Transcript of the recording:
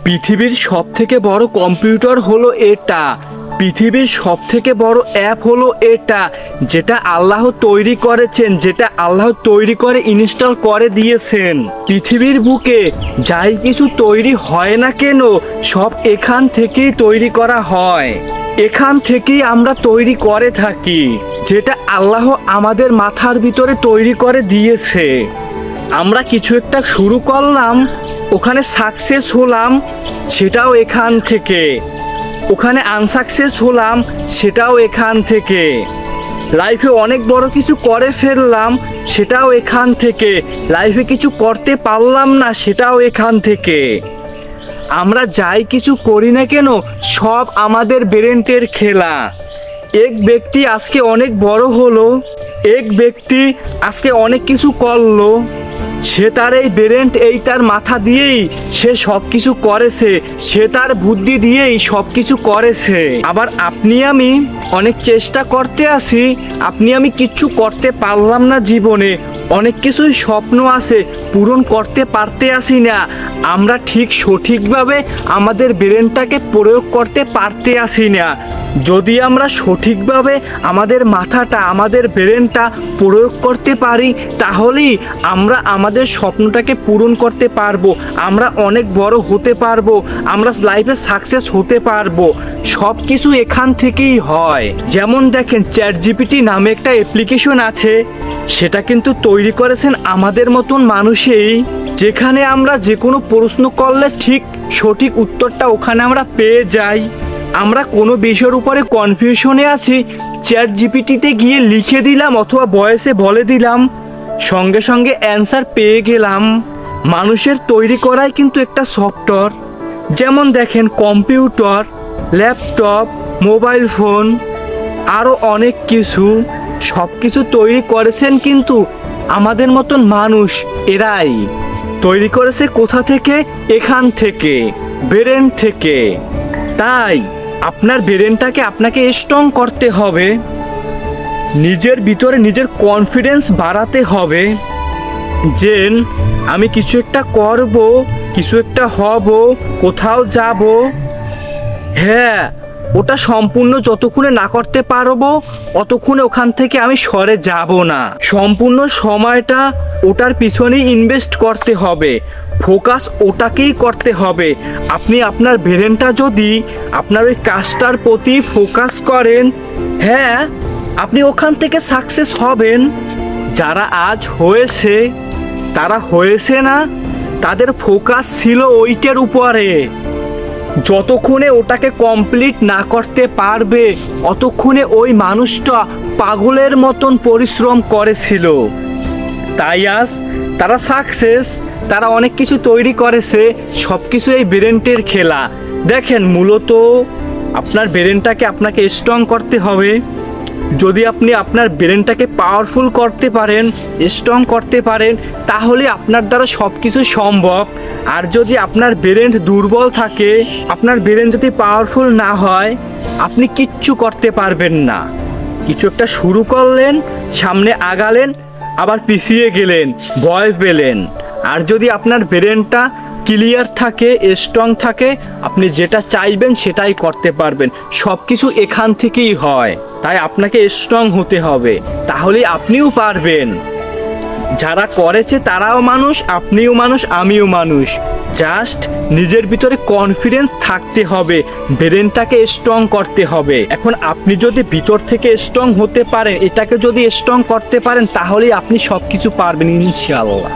পৃথিবীর সবথেকে বড় কম্পিউটার হলো এটা। পৃথিবীর সবথেকে বড় অ্যাপ হলো এটা, যেটা আল্লাহ তৈরি করেছেন, যেটা আল্লাহ তৈরি করে ইনস্টল করে দিয়েছেন। পৃথিবীর বুকে যাই কিছু তৈরি হয় না কেন, সব এখান থেকেই তৈরি করা হয়। এখান থেকেই আমরা তৈরি করে থাকি, যেটা আল্লাহ আমাদের মাথার ভিতরে তৈরি করে দিয়েছে। আমরা কিছু একটা শুরু করলাম, ওখানে সাকসেস হলাম, সেটাও এখান থেকে। ওখানে আনসাকসেস হলাম, সেটাও এখান থেকে। লাইফে অনেক বড় কিছু করে ফেললাম, সেটাও এখান থেকে। লাইফে কিছু করতে পারলাম না, সেটাও এখান থেকে। আমরা যাই কিছু করি না কেন, সব আমাদের ব্রেনের খেলা। এক ব্যক্তি আজকে অনেক বড় হলো, এক ব্যক্তি আজকে অনেক কিছু করলো, সে তার এই ব্রেন, এই তার মাথা দিয়েই সে সব কিছু করেছে, সে তার বুদ্ধি দিয়েই সব কিছু করেছে। আবার আপনি আমি অনেক চেষ্টা করতে আসি, আপনি আমি কিচ্ছু করতে পারলাম না জীবনে। অনেক কিছুই স্বপ্ন আছে, পূরণ করতে পারতে আসি না। আমরা ঠিক সঠিকভাবে আমাদের ব্রেনটাকে প্রয়োগ করতে পারতে আসি না। যদি আমরা সঠিকভাবে আমাদের মাথাটা, আমাদের ব্রেনটা প্রয়োগ করতে পারি, তাহলেই আমরা আমাদের স্বপ্নটাকে পূরণ করতে পারবো। আমরা অনেক বড় হতে পারবো, আমরা লাইফে সাকসেস হতে পারবো। সব কিছু এখান থেকেই হয়। যেমন দেখেন, চ্যাটজিপিটি নামে একটা অ্যাপ্লিকেশন আছে, সেটা কিন্তু তৈরি করেছেন আমাদের মতন মানুষেই। যেখানে আমরা যে কোনো প্রশ্ন করলে ঠিক সঠিক উত্তরটা ওখানে আমরা পেয়ে যাই। আমরা কোনো বিষয়ের উপরে কনফিউশনে আছি, চ্যাটজিপিটিতে গিয়ে লিখে দিলাম অথবা ভয়েসে বলে দিলাম, সঙ্গে সঙ্গে অ্যান্সার পেয়ে গেলাম। মানুষের তৈরি করাই কিন্তু একটা সফটওয়্যার। যেমন দেখেন, কম্পিউটার, ল্যাপটপ, মোবাইল ফোন, আরও অনেক কিছু, সব কিছু তৈরি করেছেন কিন্তু আমাদের মতন মানুষ, এরাই তৈরি করেছে। কোথা থেকে? এখান থেকে, ব্রেন থেকে। তাই আপনার ব্রেনটাকে আপনাকে স্ট্রং করতে হবে, নিজের ভিতরে নিজের কনফিডেন্স বাড়াতে হবে, যে আমি কিছু একটা করব, কিছু একটা হব, কোথাও যাব। হ্যাঁ, ওটা সম্পূর্ণ যতক্ষণে না করতে পারবো, অতক্ষণে ওখান থেকে আমি সরে যাব না। সম্পূর্ণ সময়টা ওটার পিছনেই ইনভেস্ট করতে হবে, ফোকাস ওটাকেই করতে হবে। আপনি আপনার ব্রেনটা যদি আপনার ওই কাজটার প্রতি ফোকাস করেন, হ্যাঁ, আপনি ওখান থেকে সাকসেস হবেন। যারা আজ হয়েছে, তারা হয়েছে না, তাদের ফোকাস ছিল ওইটার উপরে। যতক্ষণে ওটাকে কমপ্লিট না করতে পারবে, অতক্ষণে ওই মানুষটা পাগলের মতন পরিশ্রম করেছিল। তাই আজ তারা সাকসেস, তারা অনেক কিছু তৈরি করেছে। সব কিছু এই ব্রেনের খেলা। দেখেন, মূলত আপনার ব্রেনটাকে আপনাকে স্ট্রং করতে হবে। যদি আপনি আপনার ব্রেনটাকে পাওয়ারফুল করতে পারেন, স্ট্রং করতে পারেন, তাহলে আপনার দ্বারা সব কিছু সম্ভব। আর যদি আপনার ব্রেন দুর্বল থাকে, আপনার ব্রেন যদি পাওয়ারফুল না হয়, আপনি কিচ্ছু করতে পারবেন না। কিছু একটা শুরু করলেন, সামনে আগালেন, আবার পিছিয়ে গেলেন, ভয় পেলেন। আর যদি আপনার ব্রেনটা ক্লিয়ার থাকে, স্ট্রং থাকে, আপনি যেটা চাইবেন সেটাই করতে পারবেন। সব কিছু এখান থেকেই হয়। তাই আপনাকে স্ট্রং হতে হবে, তাহলেই আপনিও পারবেন। যারা করেছে তারাও মানুষ, আপনিও মানুষ, আমিও মানুষ। জাস্ট নিজের ভিতরে কনফিডেন্স থাকতে হবে, ব্রেনটাকে স্ট্রং করতে হবে। এখন আপনি যদি ভিতর থেকে স্ট্রং হতে পারেন, এটাকে যদি স্ট্রং করতে পারেন, তাহলেই আপনি সব কিছু পারবেন ইনশাআল্লাহ।